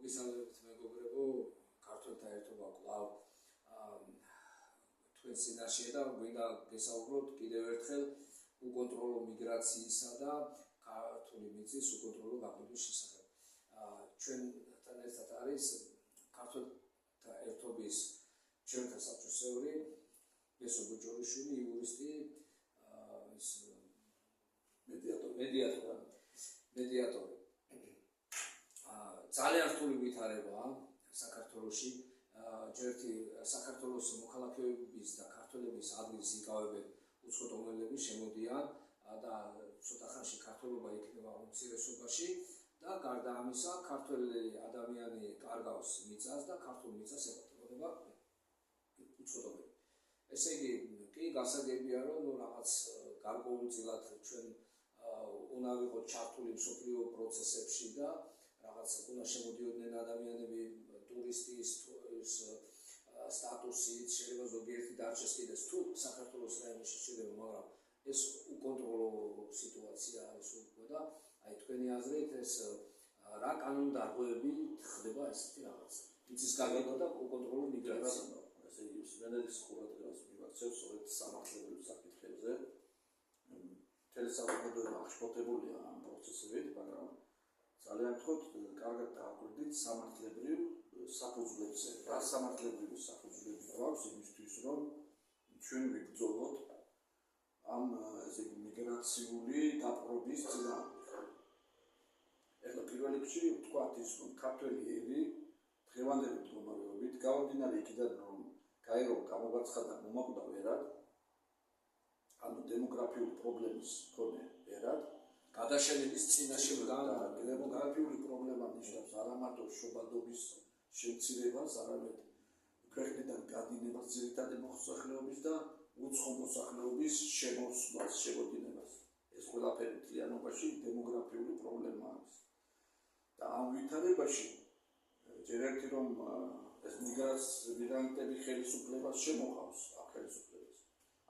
მოგესალმებით მეგობრებო, ქართველთა ერთობა კვლავ თქვენ წინაშეა და გვინდა გესაუბროთ კიდევ ერთხელ უკონტროლო მიგრაციისა და ქართული მიწის უკონტროლო გაყიდვის შესახებ. ჩვენთან ერთად არის ქართველთა ერთობის ჩვენთა საბჭოს წევრი ბესო ბოჭორიშვილი, იურისტი, ის მედიატორი. ძალიან რთული ვითარებაა საქართველოში. ჯერთი საქართველოს მოქალაქეების და ქართველების ადგილს იკავებენ უცხოტომელები, შემოდიან და ცოტა ხანში ქართველობა იქნება უმცირესობაში და გარდა ამისა ქართველი ადამიანი კარგავს მიწას და ქართულ მიწას ეკუთვნება უცხოტომელი. ესე იგი, კი გასაგებია, რომ რაღაც გარკვეულწილად ჩვენ უნდა ვიყოთ ჩართული მსოფლიო პროცესებში და რაღაც უნდა შემოდიოდნენ ადამიანები ტურისტის სტატუსით, შეიძლება ზოგიერთი დარჩეს კიდეც თუ საქართველოს რაიონში შეიძლება, მაგრამ ეს უკონტროლო სიტუაცია არის უკვე და აი თქვენი აზრით ეს რა კანონდარღვევები ხდება ესეთი რაღაცა. მიწის გაგება და უკონტროლო მიგრაცია. ესე იგი, სვენელის ყურადღებას მივაქცევს სწორედ სამართლებრივ საკითხებზე. მთელი საზოგადოება აღშფოთებულია ამ პროცესებით, მაგრამ ძალიან გთხოვთ, კარგად დააკვირდით სამართლებრივ საფუძვლებზე. რა სამართლებრივი საფუძვლები გვაქვს იმისთვის, რომ ჩვენ ვიბრძოლოთ ამ ესე იგი მიგრაციული დაპყრობის წინააღმდეგ. ეხლა პირველ რიგში ვთქვათ ის, რომ ქართველები დღევანდელი მდგომარეობით გამომდინარე იქიდან, რომ გაერო გამოგაცხადა მომაკვდა ვერად, ანუ დემოგრაფიული პრობლემის მქონე ვერად, გადაშენების წინაშე დემოგრაფიული პრობლემა ნიშნავს არა მარტო შობადობის შემცირებას, არამედ ქვეყნიდან გადინებას ძირითადი მოსახლეობის და უცხო მოსახლეობის შემოსვლას, შემოდინებას. ეს ყველაფერი მთლიანობაში დემოგრაფიული პრობლემა არის. და ამ ვითარებაში ჯერ ერთი რომ ეს მიგრანტები ხელისუფლებას შემოყავს, ამ ხელისუფლებას.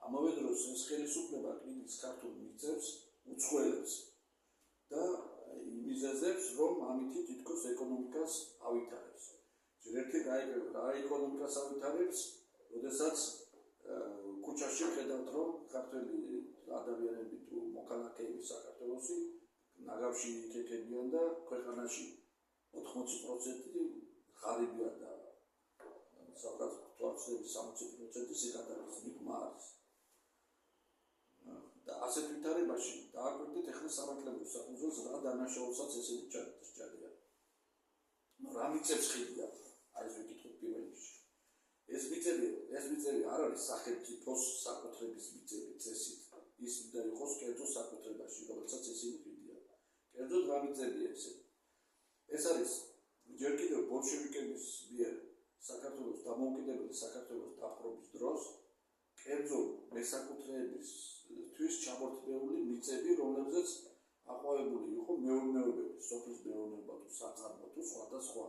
ამავე დროს ეს ხელისუფლება კიდიც ქართულ მიწებს უცხოელებს და იმიზეზებს, რომ ამითი თითქოს ეკონომიკას ავითარებს. ჯერ ერთი რა ეკონომიკას ავითარებს, როდესაც ქუჩაში ხედავთ, რომ ქართველი ადამიანები თუ მოქალაქეები საქართველოსი ნაგავში იქეკებიან და ქვეყანაში 80% ღარიბია და საქართველოს 60% სიკადარის მიღმა არის. და ასეთ ვითარებაში დააკვირდით ახლა სამართლებრივ საფუძველს რა დანაშაულსაც ესეთი ჩადიან. რა მიწებს ხიდია? აი ეს ვიკითხოთ პირველ რიგში. ეს მიწები არ არის სახელმწიფოს საკუთრების მიწები წესით. ის უნდა იყოს კერძო საკუთრებაში, რომელსაც ესენი ხიდიან. კერძოდ რა მიწებია ესე? ეს არის ჯერ კიდევ ბოლშევიკების მიერ საქართველოს დამოუკიდებელი საქართველოს დაპყრობის დროს კერძო მესაკუთრეებისთვის ჩამორთმეული მიწები, რომლებზეც აყვავებული იყო მეურნეობები, სოფლის მეურნეობა თუ საწარმო თუ სხვადასხვა.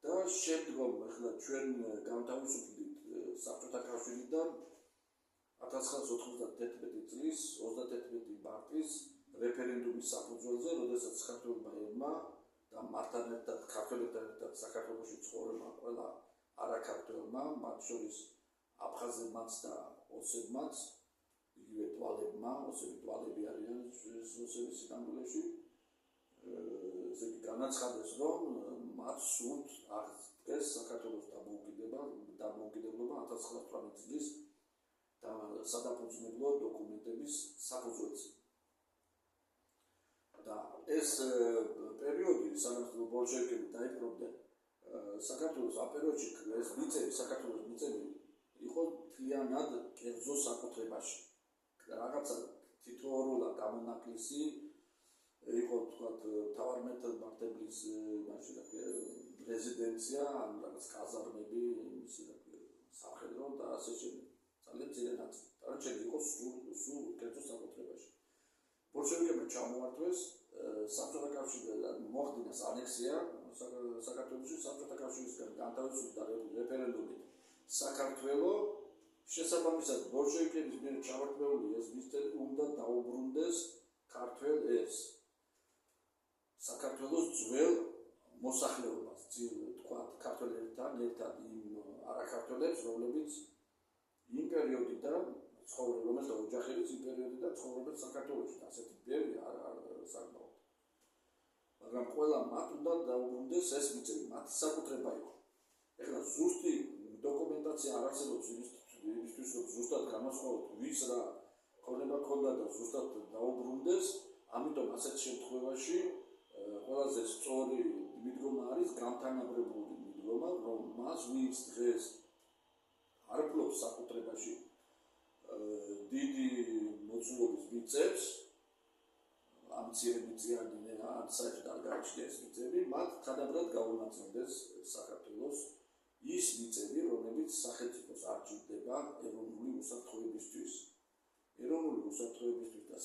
და შემდგომ ახლა ჩვენ განთავისუფლდით საბჭოთა კავშირიდან 1991 წლის 31 მარტის რეფერენდუმის საფუძველზე, როდესაც ქართველებმა და მათთან ერთად ქართველებთან ერთად საქართველოში ცხოვრებმა ყველა არაქართველმა, მათ შორის აფხაზებმაც და ოსებმაც, იგივე ტვალებმა, ოსები ტვალები არიან ოსების სინამდვილეში, ესე იგი განაცხადეს, რომ მათ სურთ აღდგეს საქართველოს დამოუკიდებლობა 1918 წლის სადაფუძმებლო დოკუმენტების საფუძველზე. და ეს პერიოდი, სადაც ბოლშევიკები დაიპყრობდნენ საქართველოს, ამ პერიოდში ეს მიწები, საქართველოს მიწები იყო მთლიანად კერძო საკუთრებაში. რაღაცა თითოეულა გამონაკლისი იყო, თქვათ, მთავარმეთალის რეზიდენცია, ან რაღაც კაზარმები, სამხედრო და ასე შემდეგ. ძალიან მცირე ნაწილი. დანარჩენი იყო სულ კერძო საკუთრებაში. ბოლშევიკებმა ჩამოართვეს საბჭოთა კავშირიდან მოხდინეს ანექსია საქართველოში, საბჭოთა კავშირისგან განთავისუფლდა რეფერენდუმით საქართველო. შესაბამისად ბოლშევიკების მიერ ჩამორთმეული ეს მიწები უნდა დაუბრუნდეს ქართველ ერს. საქართველოს ძველ მოსახლეობას, თქვა ქართველებთან ერთად იმ არაქართველებს, რომლებიც იმ პერიოდიდან ცხოვრობენ, რომელთა ოჯახებიც იმ პერიოდიდან ცხოვრობენ საქართველოში, ასეთი ბევრი არ საკმაოდ. მაგრამ ყველა მათ უნდა დაუბრუნდეს ეს მიწები, მათი საკუთრება იყო. ეხლა ზუსტი დოკუმენტაცია არ არსებობს იმისთვის, რომ ზუსტად განვასხვაოთ, ვის რა ქონება ქონდა და ზუსტად დაუბრუნდეს, ამიტომ ასეთ შემთხვევაში ყველაზე სწორი მიდგომა არის გამთანაბრებული მიდგომა, რომ მას ვინც დღეს არ ფლობს საკუთრებაში დიდი მოცულობის მიწებს, ამ მცირე მიწიანი ან საერთოდ არ გააჩნია ეს მიწები, მათ თანაბრად გაუნაწილდეს საქართველოს ის მიწები, რომლებიც სახელმწიფოს არ ჭირდება ეროვნული უსაფრთხოებისთვის. ეროვნული უსაფრთხოებისთვის და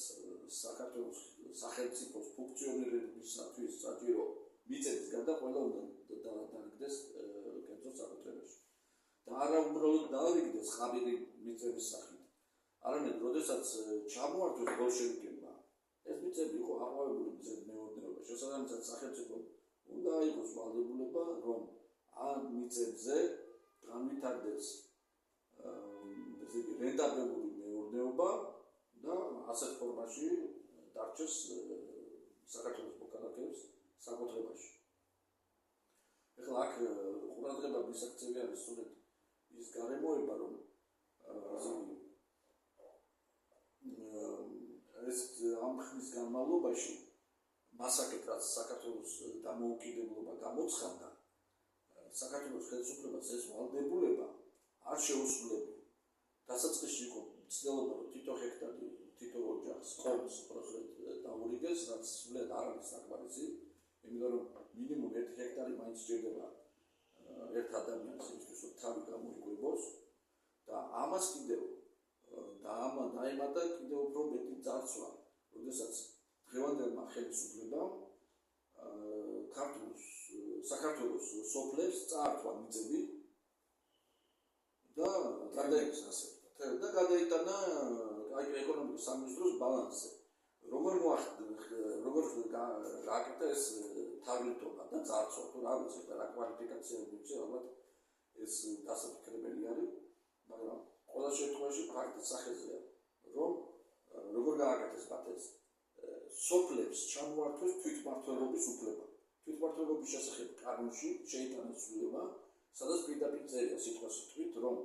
საქართველოს სახელმწიფოს ფუნქციონირებისათვის საჭირო მიწების გარდა ყველა უნდა დაარიგდეს კერძო საკუთრებაში. და არა უბრალოდ დაარიგდეს ხაბილი მიწების სახით. არამედ, როდესაც ჩამოართვეს ბოლშევიკებმა, ეს მიწები იყო აყვავებული მიწების მეურნეობა. შესაბამისად, სახელმწიფომ უნდა აიღოს ვალდებულება, რომ ამ მიწებზე განვითარდეს რენტაბელური მეურნეობა და ასეთ ფორმაში დარჩეს საქართველოს მოქალაქეებს საკუთრებაში. ეხლა აქ ყურადღება მისაქცევი არის სწორედ ის გარემოება, რომ ეს ამ ხნის განმავლობაში მასაკეთ, რაც საქართველოს დამოუკიდებლობა გამოცხადდა, საქართველოს ხელისუფლებას ეს ვალდებულება არ შეუსრულებია. დასაწყისში იყო ცდილობა, რომ თითო ჰექტარი თითო ოჯახს ყოველს პროცენტ დაურიგეს, რაც სულად არ არის საკმარისი, იმიტომ რომ მინიმუმ 1 ჰექტარი მაინც სჭირდება ერთ ადამიანს იმისთვის, რომ თავი გამოიკვებოს და ამას კიდევ დაემატა კიდევ უფრო მეტი ძარცვა, როდესაც დღევანდელმა ხელისუფლებამ საქართველოს სოფლებს წაართვა მიწები და გადაიტანა ეკონომიკის სამინისტროს ბალანსზე. როგორ გააკეთა ეს თაღლითობა და ძარცვა, თუ რა ვიცი და რა კვალიფიკაცია გვიჩი, ალბათ ეს დასაფიქრებელი არის, მაგრამ ყველა შემთხვევაში ფაქტის სახეზეა, რომ როგორ გააკეთეს მათ ეს სოფლებს ჩამოართვეს თვითმმართველობის უფლება. თვითმმართველობის შესახებ კანონში შეიტანეს ცვლილება, სადაც პირდაპირ წერია სიტყვა სიტყვით, რომ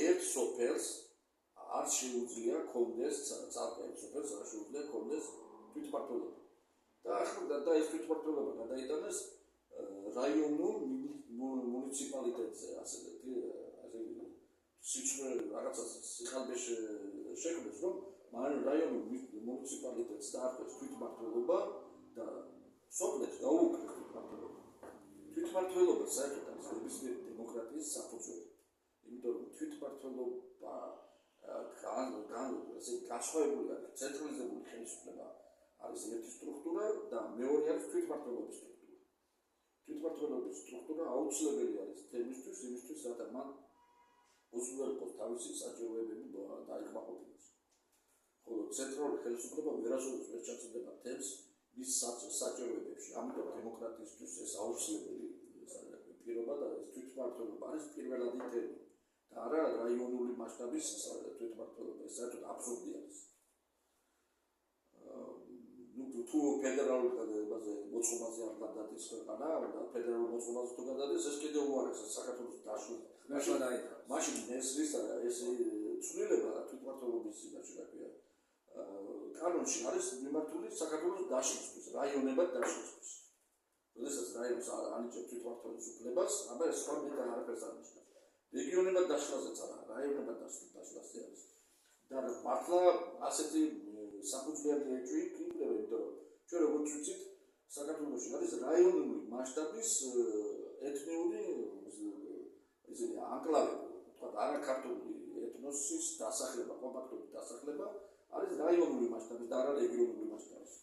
ერთ სოფელს არ შეუძლია ქონდეს წარკვეულ სოფელს არ შეუძლია ქონდეს თვითმმართველობა. და ეს თვითმმართველობა გადაიტანეს რაიონულ მუნიციპალიტეტზე, ასე სიჩვე რაღაცა სიხალბეში შექმნეს, რომ მან რაიონულ მუნიციპალიტეტს დაარქვეს თვითმმართველობა და სოფლებს გაუუქმეს თვითმმართველობა. თვითმმართველობა საერთოდ არის ნებისმიერი დემოკრატიის საფუძველი. იმიტომ რომ თვითმმართველობა განსხვავებული არის, ცენტრალიზებული ხელისუფლება არის ერთი სტრუქტურა და მეორე არის თვითმმართველობის სტრუქტურა. თვითმმართველობის სტრუქტურა აუცილებელი არის თემისთვის, იმისთვის, რათა მან უზრუნველყოს თავისი საჭიროებები დაიკმაყოფილოს. ხოლო ცენტრალური ხელისუფლება ვერასოდეს ვერ ჩაწვდება თემს მის საჭიროებებში. ამიტომ დემოკრატიისთვის ეს აუცილებელი პირობა და ეს თვითმმართველობა არის პირველადი თემა. და არა რაიონული მასშტაბის თვითმმართველობა, ეს საერთოდ აბსურდი არის. თუ ფედერალურ მოწყობაზე არ გადადის ქვეყანა, და ფედერალურ მოწყობაზე თუ გადადის, ეს კიდევ უარესია საქართველოს დაშლა. მაშინ ეს ცვლილება თვითმმართველობის წინაშე რა ქვია. კანონში არის მიმართული საქართველოს დაშლისთვის, რაიონებად დაშლისთვის. როდესაც რაიონს ანიჭებს თვითმმართველობის უფლებას, აბა ეს სხვა მეტად არაფერს არ ნიშნავს. რეგიონებად დაშლაზეც არა, რაიონებად დაშლაზე არის. და მართლა ასეთი საფუძვლიანი ეჭვი იქნება, იმიტომ რომ ჩვენ როგორც ვიცით, საქართველოში არის რაიონული მასშტაბის ეთნიური ანკლავები, თქვა არაქართული ეთნოსის დასახლება, კომპაქტური დასახლება არის რაიონული მასშტაბის და არა რეგიონული მასშტაბის.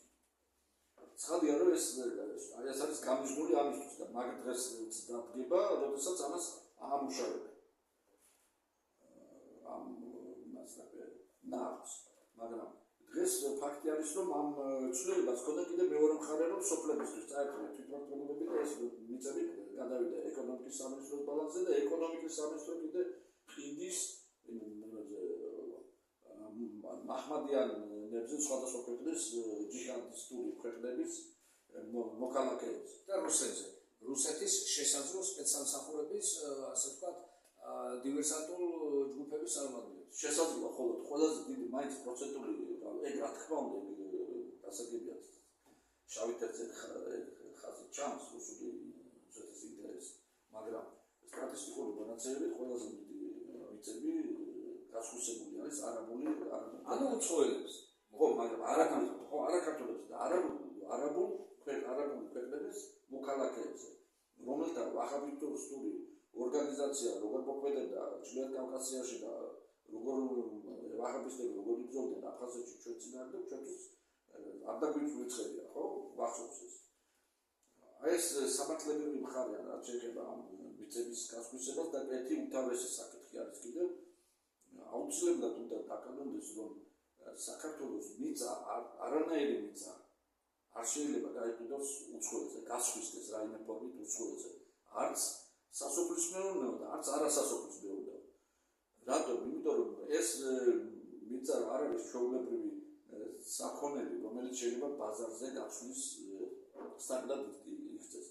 ცხადია, რომ ეს არის გამიზნული ამისთვის და მაგ დღეს დადგება, როდესაც ამას აამუშავებენ. ამ ნარს, მაგრამ დღეს ფაქტი არის, რომ ამ ცვლილებას ჰქონდა კიდე მეორე მხარე, რომ სოფლებისთვის წაერთვია თვითმმართველობები და ეს მიწები გადავიდა ეკონომიკის სამინისტროს ბალანსზე და ეკონომიკის სამინისტრო კიდე ყიდის მაჰმადიანებზე სხვადასხვა ქვეყნის ჯიჰადისტური ქვეყნების მოქალაქეებს და რუსეთზე. რუსეთის შესაძლო სპეცსამსახურების, ასე ვთქვათ, დივერსანტულ ჯგუფების წარმომადგენლებს. შესაძლოა, ხოლო ყველაზე დიდი მაინც პროცენტული ეგ რა თქმა უნდა გასაგებია შავი თეთრი ხაზი ჩანს რუსული რუსეთის ინტერესი, მაგრამ სტატისტიკური მონაცემებით ყველაზე დიდი მიწები გასხვისებული არის არაბული ანუ უცხოელებს. ხო, მაგრამ არაქართულებს და არაბულ ქვეყნების მოქალაქეებზე, რომელთა ვაჰაბიტური ორგანიზაცია როგორ მოქმედებდა ჩრდილოეთ კავკასიაში და როგორ ვაჰაბისტები როგორ იბრძოდნენ აფხაზეთში ჩვენ წინააღმდეგ ჩვენთვის არ დაგვიწვიცხებია, ხო? ვახსოვს ეს. აი ეს სამართლებრივი მხარეა, რაც შეეხება ამ მიწების გასხვისებას და ერთი უმთავრესი საკითხი არის კიდევ აუცილებლად უნდა დაკანონდეს, რომ საქართველოს მიწა არანაირი მიწა არ შეიძლება გაიყიდოს უცხოელზე, გასხვისდეს რაიმე ფორმით უცხოელზე. არც სასოფლის მეურნეობა და არც არასასოფლის მეურნეობა. რატომ? იმიტომ რომ ეს მიწა არ არის ჩვეულებრივი საქონელი, რომელიც შეიძლება ბაზარზე გაცვლის სტანდარტ იქცეს.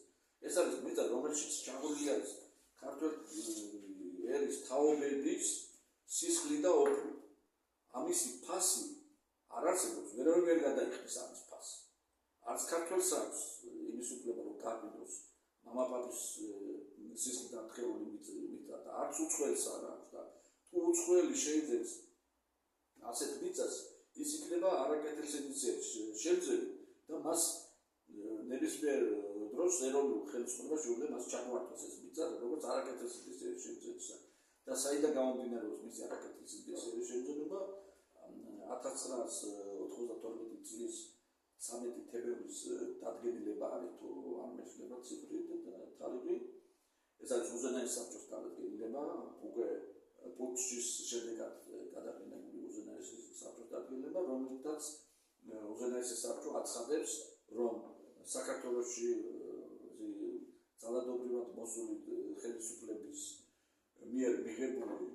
ეს არის მიწა, რომელშიც ჩაღლილი არის ქართველი ერის თაობების სისხლი და ოფლი. ამისი ფასი არ არსებობს, ვერავინ ვერ გადაიხდის ამის ფასს. არც ქართველს აქვს იმის უფლება, რომ გაყიდოს მამაპაპის სისხლით ათქებული მიწა და არც უცხოელს არ აქვს და თუ უცხოელი შეიძენს ასეთ მიწას, ის იქნება არაკეთილ სიტუაციებში შემძლები და მას ნებისმიერ დროს ეროვნულ ხელისუფლებაში უნდა მას ჩაგვართოს ეს მიწა, როგორც არაკეთილ სიტუაციებში შემძლებისა. და საიდან გამომდინარეობს მისი არაკეთილ სიტუაციაში შემძლება 1992 წლის 13 თებერვლის დადგენილება არის თუ არ მეცნობა ციფრი და თარიღი. ეს არის უზენაეს საბჭოს დადგენილება, უკვე პუტჩის შედეგად გადაყენებული უზენაეს საბჭოს დადგენილება, რომელთაც უზენაეს საბჭო აცხადებს, რომ საქართველოში ძალადობრივად მოსული ხელისუფლების მიერ მიღებული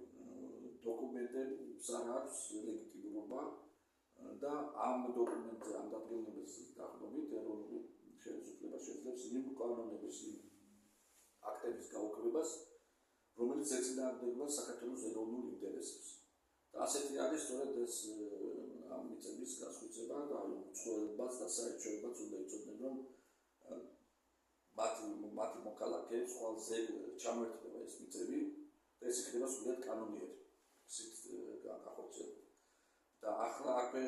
დოკუმენტებს არ აქვს ლეგიტიმურობა და ამ დოკუმენტზე ამ დადგენილების დახდომით ეროვნული ხელისუფლება შეძლებს იმ კანონების აქტების გაუქმებას, რომელიც ეწინააღმდეგება საქართველოს ეროვნულ ინტერესებს. და ასეთი არის სწორედ ეს ამ მიწების გასხვიცება და უცხოელებას და საერთაშორისოებაც უნდა იცოდნენ, რომ მათი მოქალაქეებს ყველაზე ჩამოერთვება ეს მიწები და ეს იქნება სულად კანონიერი. და ახლა აქვე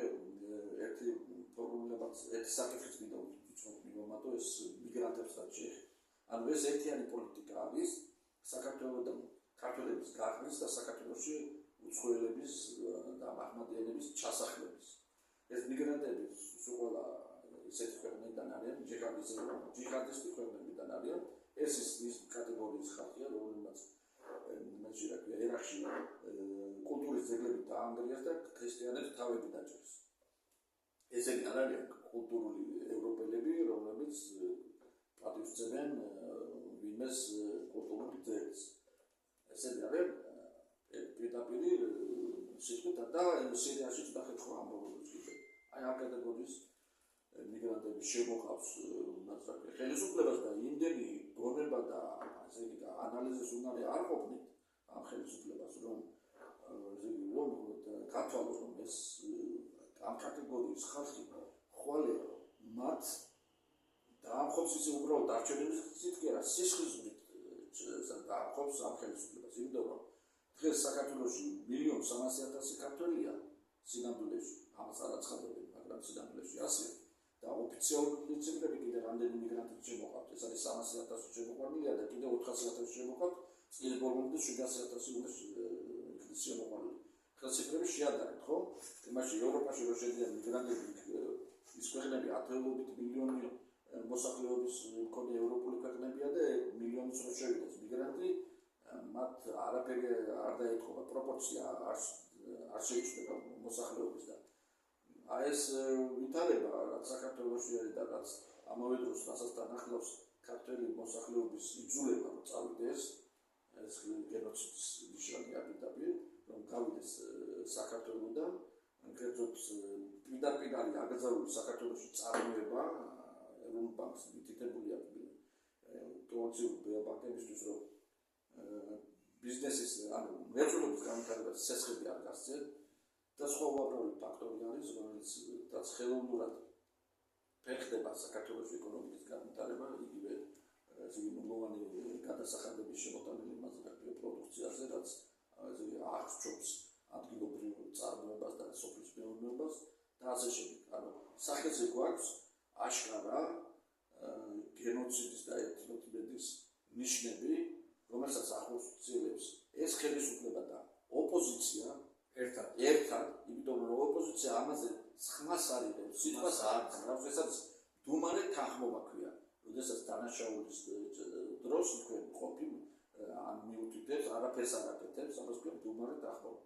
ერთი პრობლემაც, ერთი საკითხიც მინდა ვიმომატო, ეს მიგრანტებს რაც შეეხება. ანუ ეს ერთიანი პოლიტიკა არის საქართველოსთან ქართველების გახსნის და საქართველოში უცხოელების და მაჰმადიანების ჩასახლების. ეს მიგრანტები სულ ისეთი ქვეყნებიდან არიან, ჯიჰადისტი ქვეყნებიდან არიან. ეს ის კატეგორიის ხალხია, რომელმაც ერაში კულტურის ძეგლები დაანგრიეს და ქრისტიანებს თავები დაჭერეს. ესენი არ არიან კულტურული ევროპელები, რომლებიც პატივსცემენ ვინმეს კულტურულ ძეგლს. ესენი არიან პირდაპირი სიტყვით და სირიაშიც დახეთქვა ამბობენ. აი ამ კატეგორიის მიგრანტები შემოყავს ხელისუფლებას და იმდენი გონება და ანალიზის უნარი არ ყოფნით ამ ხელისუფლებას, რომ ქართველოს რომ ეს ამ კატეგორიის ხალხი ხვალე მათ დაამხობს ისე უბრალოდ არჩევნების სიტყვი არა, სისხლისღვრით დაამხობს ამ ხელისუფლებას. იმიტომ რომ დღეს საქართველოში 1,300,000 ქართველია სინამდვილეში, ამას არ აცხადებენ, მაგრამ სინამდვილეში ასეა. და ოფიციალური ციფრები კიდე რამდენი მიგრანტი შემოყავთ, ეს არის 300,000 შემოყვანილია და კიდე 400,000 შემოყავთ, წლის ბოლომდე 700,000 უნდა იქნეს შემოყვანილი. ხელ ციფრები შეადარეთ, ხო? იმაში ევროპაში რო შედიან მიგრანტები, ის ქვეყნები ათეულობით მილიონი მოსახლეობის მქონე ევროპული ქვეყნებია და მილიონიც რო შევიდეს მიგრანტი, მათ არაფერი არ დაეთხოვა, პროპორცია არ შეიცვლება მოსახლეობის და აი ეს ვითარება რაც საქართველოში არის და რაც ამავე დროს რასაც ახლავს ქართველი მოსახლეობის იძულება რომ წავიდეს ეს გენოციდის ნიშანი არიდაბი რომ გავიდეს საქართველოდან კერძოდ პირდაპირ არის აკრძალული საქართველოში წარმოება ეროვნულ ბანკს მითითებული აქვს კონსულტაციური ბანკებისთვის რომ ბიზნესის ანუ მეწოდების განვითარებას სესხები არ გასცენ და სხვა უამრავი ფაქტორი არის რომელიცაც ხელოვნურად ფერხდება საქართველოს ეკონომიკის განვითარება იგივე ზოგიერთი გადასახადების შემოტანილი მასალების პროდუქციაზე რაც აღწევს ადგილობრივ წარმოებას და სოფლის მეურნეობას და ასე შემდეგ. ანუ სახეზე გვაქვს აშკარა გენოციდის და ეთნოციდების ნიშნები, რომელსაც ახორციელებს ეს ხელისუფლება და ოპოზიცია ერთად, იმიტომ რომ ოპოზიცია ამაზე ხმას არიდებს, სიტყვას არ ძლავს, ესაც დუმარე თანხმობა ქვია. როდესაც დანაშაულის დროს თქვენ ყოფილ ან მიუთითებს, არაფერს არ აკეთებს, ამას ქვია დუმარე თანხმობა.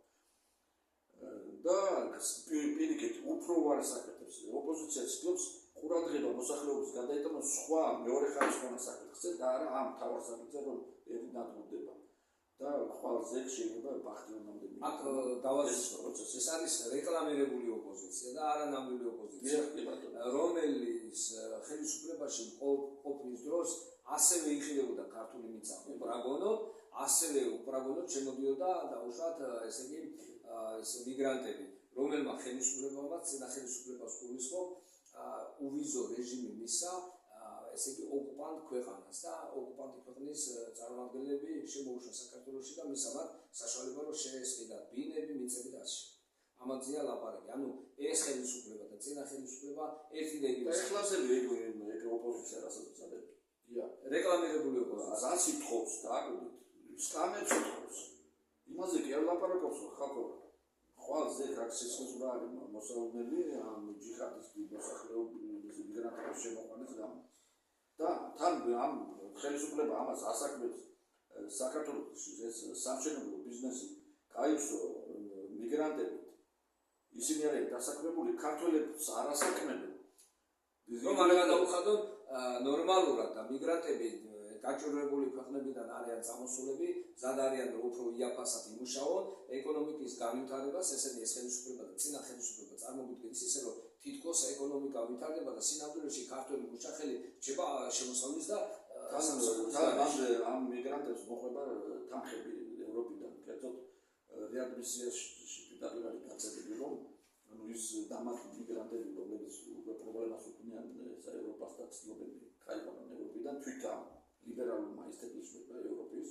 და პირიქით უფრო უარეს აკეთებს. ოპოზიცია ცდილობს ყურადღება მოსახლეობის გადაეტანოს სხვა მეორე ხარისხოვან საკითხზე და არა ამ მთავარ საკითხზე, რომ ერთი დადგმდება. და ხვალ ზეგ შეიძლება ბახტიონამდე აქ დავაზუსტო პროცესი. ეს არის რეკლამირებული ოპოზიცია და არანამდვილი ოპოზიცია, რომელიც ხელისუფლებაში ყოფნის დროს ასევე იხილებოდა ქართული მიწა უპრაგონოდ, ასევე უპრაგონოდ შემოდიოდა დაუშვათ ესე იგი მიგრანტები, რომელმა ხელისუფლებამაც წინა ხელისუფლებას გულისხმობ უვიზო რეჟიმი მისცა ესე იგი ოკუპანტ ქვეყანას და ოკუპანტი ქვეყნის წარმომადგენლები შემოუშვა საქართველოში და მისცა მათ საშუალება რომ შეესყიდათ ბინები, მიწები და ასე. ამაზეა ლაპარაკი. ანუ ეს ხელისუფლება და წინა ხელისუფლება ერთი და იგივე. ეხლასები ეგ ოპოზიცია რასაც უწოდებს. რეკლამირებული ოპოზიცია. რაც ითხოვს და აგდით. სკამებს ითხოვს. იმაზე კი არ ლაპარაკობს ხალხო. ხვალ ზეგ აქ სიცოცხლე არის მოსალოდნელი ამ ჯიჰადისტი მოსახლეობის მიგრანტების შემოყვანის გამო. და თან ამ ხელისუფლება ამას ასაკმებს საქართველოში ეს სამშენებლო ბიზნესი გაიცო მიგრანტებით ისინი არიან დასაქმებული ქართველებს არ ასაკმებენ რომ არ გადაუხადონ ნორმალურად და მიგრანტები გაჭირვებული ქვეყნებიდან არიან წამოსულები ზად არიან რომ უფრო იაფასად იმუშაონ ეკონომიკის განვითარებას ესენი ეს ხელისუფლება და წინა ხელისუფლება წარმოგიდგენს ისე რომ თითქოს ეკონომიკა ვითარდება და სინამდვილეში ქართველი მუშახელი რჩება შემოსავლის და ამ მიგრანტებს მოყვება თანხები ევროპიდან კერძოდ რეადმისიაში პირდაპირ არის გაწეული რომ ანუ ის დამატ მიგრანტები რომლებიც პრობლემას უქმნიან ევროპას და ცდილობენ გაიყვანონ ევროპიდან თვითონ ლიბერალურმა ისტაბლიშმენტმა ევროპის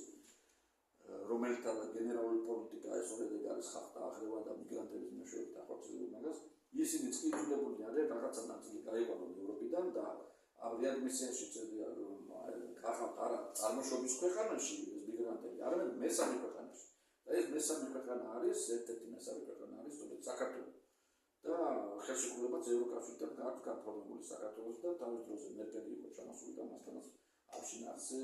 რომელთა გენერალური პოლიტიკა ეს ორედი არის ხალხთა აღრევა და მიგრანტების მეშვეობით ახორციელება მაგას ისინი წყიდულებული არიან რაღაცა ნაწილი გაიყვანონ ევროპიდან და ამ რეადმისიაში წედიან რომ ახალ არა წარმოშობის ქვეყანაში ეს მიგრანტები არამედ მესამე ქვეყანაში და ეს მესამე ქვეყანა არის ერთ-ერთი მესამე ქვეყანა არის თუმცა საქართველო და ხელშეკრულებაც ევროკავშირთან გააქვს გაფორმებული საქართველოს და თავის დროზე მერკელი იყო ჩამოსული და მასთანაც აფშინარზე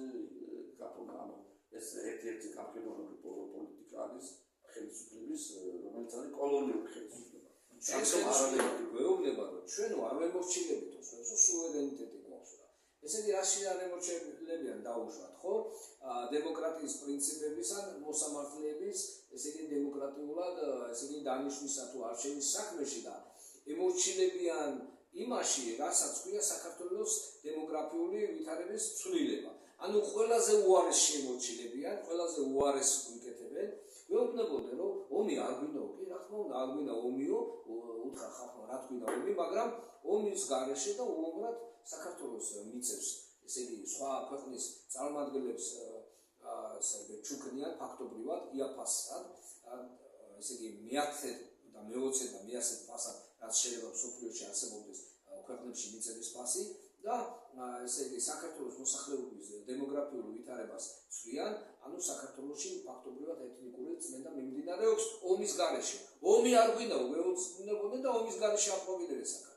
გაფორმა ანუ ეს ერთ-ერთი გამყიდველი პოლიტიკა არის ხელისუფლების რომელიც არის კოლონიური ხელისუფლება გვეუბნება რომ ჩვენ არ ვემორჩილებთ ოსმალს სუვერენიტეტი გვაქვს რა ესეთი რაში არ ემორჩილებიან დაუშვათ ხო დემოკრატიის პრინციპების ან მოსამართლეების ესე იგი დემოკრატიულად ესე იგი დანიშვნისა თუ არჩევის საქმეში და ემორჩილებიან იმაში რასაც ქვია საქართველოს დემოგრაფიული ვითარების ცვლილება ანუ ყველაზე უარეს შემორჩილებიან ყველაზე უარეს ვიკეთებენ ვეუბნებოდნენ რომ ომი არ გვინდაო კი რა თქმა უნდა არ გვინდა ომიო უთხრა ხალხმა რა გვინდა ომი მაგრამ ომის გარეშე და უბრალოდ საქართველოს მიწევს ესე იგი სხვა ქვეყნის წარმომადგენლებს ესე ჩუქნიან ფაქტობრივად იაფასად ესე იგი მეათე და მეოცე და მეასე ფასად რაც შეიძლება სოფლიოში არსებობდეს ქვეყნებში მიწების ფასი და ესე იგი საქართველოს მოსახლეობის დემოგრაფიულ ვითარებას ცვლიან ანუ საქართველოში ფაქტობრივად ეთნიკური წმენდა მიმდინარეობს ომის გარეშე ომი არ გვინდა ვეუბნებოდნენ და ომის გარეშე აპრობიდებენ საქართველოს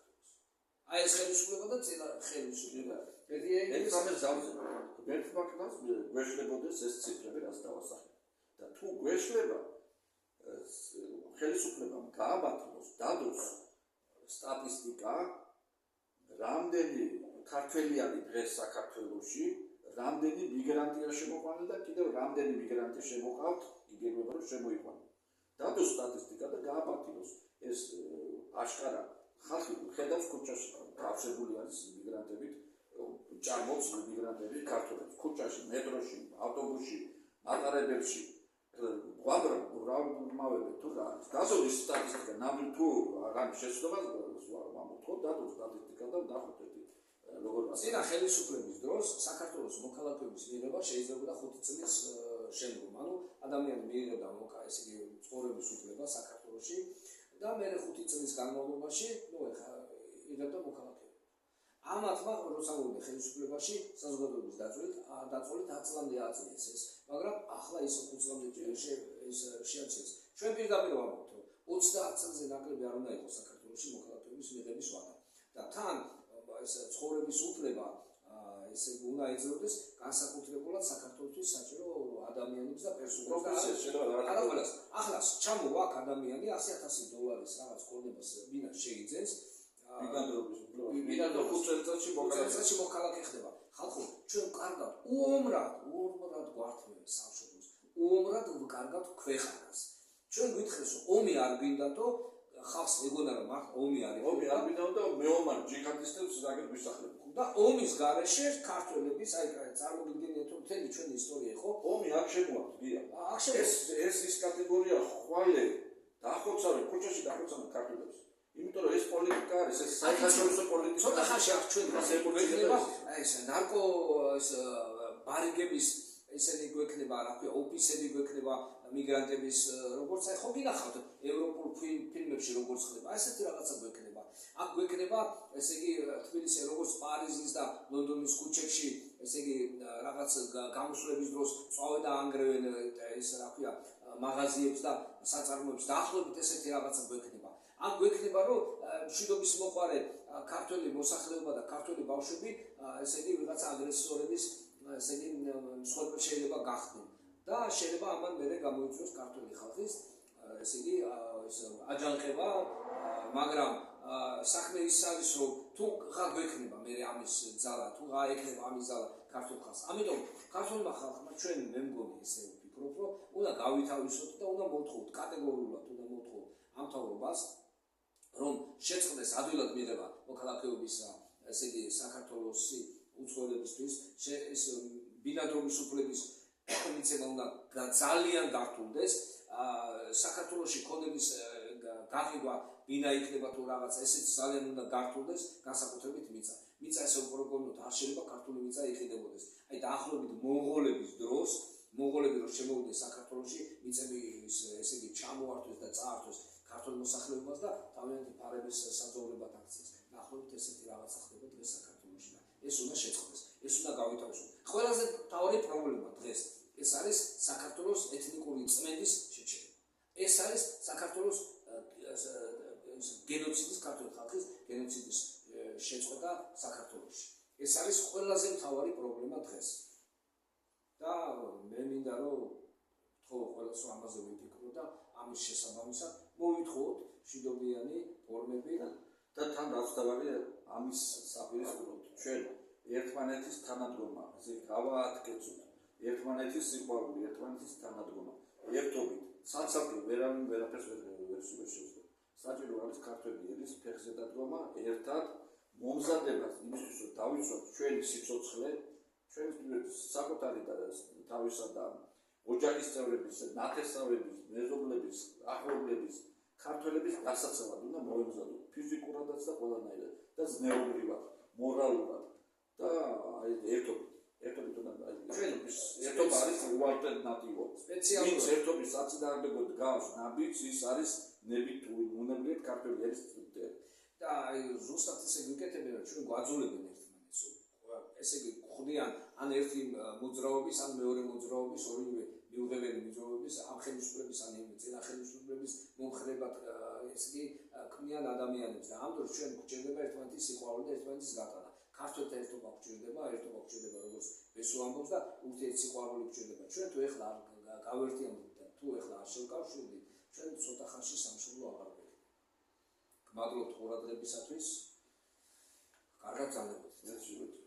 აი ეს ხელისუფლება და წინა ხელისუფლება ეს ამას დავწერე ერთმა კლასს გვეშლებოდეს ეს ციფრები რაც დავასახე და თუ გვეშლება ხელისუფლებამ გააბათლოს დადოს სტატისტიკა, რამდენი ქართველი არის დღეს საქართველოში, რამდენი მიგრანტია შემოყვანილი და კიდევ რამდენი მიგრანტი შემოყავთ, იგებება რომ შემოიყვანონ. დადოს სტატისტიკა და გააპატიმოს ეს აშკარა ხალხი ხედავს ქუჩაში გავშებული არის მიგრანტებით, ჭამობს მიგრანტები ქართველებს ქუჩაში, მეტროში, ავტობუსში, მატარებელში. უბრალოდ თუ რა არის. დადოს სტატისტიკა, ნამდვილ თუ აღარ შეცდომას ვამოთხოვ, დადოს სტატისტიკა და ნახოთ როგორ წინა ხელისუფლების დროს საქართველოს მოქალაქეობის მიღება შეიძლება 5 წლის შემდგომ. ანუ ადამიანი მიიღებდა ესე იგი ცხოვრების უფლება საქართველოში და მე 5 წლის განმავლობაში იღებდა მოქალაქეობა. ამათმა როცა მოვიდა ხელისუფლებაში საზოგადოების დაწვრილებით 10 წლამდე აწიეს ეს, მაგრამ ახლა ის 5 წლამდე შეაწიეს. ჩვენ პირდაპირ ვამბობთ, რომ 30 წელზე ნაკლები არ უნდა იყოს საქართველოში მოქალაქეობის მიღების ვადა და თან ეს ცხოვრების უფლება ესე უნდა ეძებდეს განსაკუთრებულად საქართველოს საჭირო ადამიანებს და პერსონალს. ახლა ჩამოვა აქ ადამიანი $100,000 რაღაც კორნებას ბინა შეიძენს. მიგრანტობის წელიწადში მოქალაქე ხდება. ხალხო, ჩვენ კარგად უომრად გვართმევთ სამშობლოს. უომრად კარგად გვეხარავს. ჩვენ გითხეს რომ ომი არ გინდათო ხალხს ეგონა რომ ომი არის. ომი არ გინდათო და მეომარ ჯიჰადისტებს ზაგერ გვისახლებთ. და ომის გარეშე ქართველების წარმოგიდგენიათ რომ მთელი ჩვენი ისტორია ხო? ომი არ შემოაქვს, გია. არ შემოაქვს. ეს ის კატეგორია ხვალე დაახოცავენ ქუჩაში დაახოცავენ ქართველებს. იმიტომ რომ ეს პოლიტიკა არის, ეს საერთაშორისო პოლიტიკა. ცოტა ხანში აქ ჩვენ გვექნება ეს ნარკო ბარიგების ესენი გვექნება, რა ქვია, ოფისები გვექნება მიგრანტების როგორც აი ხო გინახავთ ევროპულ ფილმებში როგორც ხდება, ესეთი რაღაცა გვექნება. აქ გვექნება, ესე იგი, თბილისში როგორც პარიზის და ლონდონის ქუჩებში, ესე იგი, რაღაც გამოსვლების დროს წავენ და ანგრევენ ეს რა ქვია, მაღაზიებს და საწარმოებს დაახლოებით ესეთი რაღაცა გვექნება. აქ გვექნება, რომ მშვიდობის მოყარე ქართველი მოსახლეობა და ქართველი ბავშვები, ესე იგი, ვიღაცა აგრესორების, ესე იგი, მსხვერპლი შეიძლება გახდნენ. და შეიძლება ამან მერე გამოიწვიოს ქართული ხალხის, ესე იგი, აჯანყება, მაგრამ საქმე ის არის, რომ თუ რა გვექნება მერე ამის ძალა, თუ რა ექნება ამის ძალა ქართულ ხალხს. ამიტომ ქართულმა ხალხმა ჩვენ მე მგონი ესე ვფიქრობ, რომ უნდა გავითავისოთ და უნდა მოვთხოვოთ კატეგორიულად უნდა მოვთხოვოთ ამ მთავრობას, რომ შეწყდეს ადვილად მიღება მოქალაქეობის, ესე იგი, საქართველოსი უცხოელებისთვის, ეს ბინადრობის უფლების მიცემა უნდა ძალიან გართულდეს, საქართველოში ქონების გაღივა ბინა იქნება თუ რაღაც ესეც ძალიან უნდა გართულდეს, განსაკუთრებით მიწა. მიწა ესე უპროგნოზოთ არ შეიძლება ქართული მიწა იყიდებოდეს. აი დაახლოებით მონღოლების დროს, მონღოლები რომ შემოვიდნენ საქართველოში, მიწები ესე იგი ჩამოართვეს და წაართვეს ქართულ მოსახლეობას და თავიანთი ფარების საძოვრებად აქციეს. დაახლოებით ესეთი რაღაცა ხდება დღეს საქართველოში და ეს უნდა შეწყდეს, ეს უნდა გავითავისოთ. ყველაზე მთავარი პრობლემა დღეს ეს არის საქართველოს ეთნიკური წმენდის შეჩერება. ეს არის საქართველოს გენოციდის, ქართული ხალხის გენოციდის შეწყვეტა საქართველოში. ეს არის ყველაზე მთავარი პრობლემა დღეს. და მე მინდა რომ ყველას ამაზე ვიფიქრო და ამის შესაბამისად მოვითხოვოთ მშვიდობიანი ფორმები და თან რაც დავარი ამის საპირისპიროდ ჩვენ ერთმანეთის თანადგომა, ესე გავაათქեցოთ. ერთმანეთის სიყვარული, ერთმანეთის თანადგომა, ერთობით, საცალკე ვერავინ ვერაფერს ვერ შეუძლია. საჭირო არის ქართველი ერის ფეხზე დადგომა, ერთად მომზადებას იმისთვის, რომ დავიცვათ ჩვენი სიცოცხლე, ჩვენი საკუთარი თავისა და ოჯახის წევრების, ნათესავების, მეზობლების, ახლობლების, ქართველების გასაცემად უნდა მოემზადოთ ფიზიკურადაც და ყველანაირად და ზნეობრივად, მორალურად და აი ერთობით ერთობა არის უალტერნატივო. ვინც ერთობის საწინააღმდეგო დგას ნაბიჯს, ის არის ნებით უნებლიეთ ქართველი ერის წვდომები. და აი ზუსტად ესე გიკეთებენ, რომ ჩვენ გვაძულებენ ერთმანეთს. ესე იგი ხვდიან ან ერთი მოძრაობის, ან მეორე მოძრაობის, ორივე მიუღებელი მოძრაობის, ამ ხელისუფლების ან წინა ხელისუფლების მომხრებად ესე იგი ქმნიან ადამიანებს და ამ დროს ჩვენ გვჭირდება ერთმანეთის სიყვარული და ერთმანეთის გატანა. ქართველთა ერთობა გვჭირდება, როგორც ბესო ამბობს და ურთიერთსიყვარული გვჭირდება. ჩვენ თუ ეხლა არ გავერთიანდით და თუ ეხლა არ შევკავშირდით, ჩვენ ცოტა ხანში სამშობლო აღარ გვექნება. გმადლობთ ყურადღებისათვის. კარგად გრძელდებოდეთ. ეს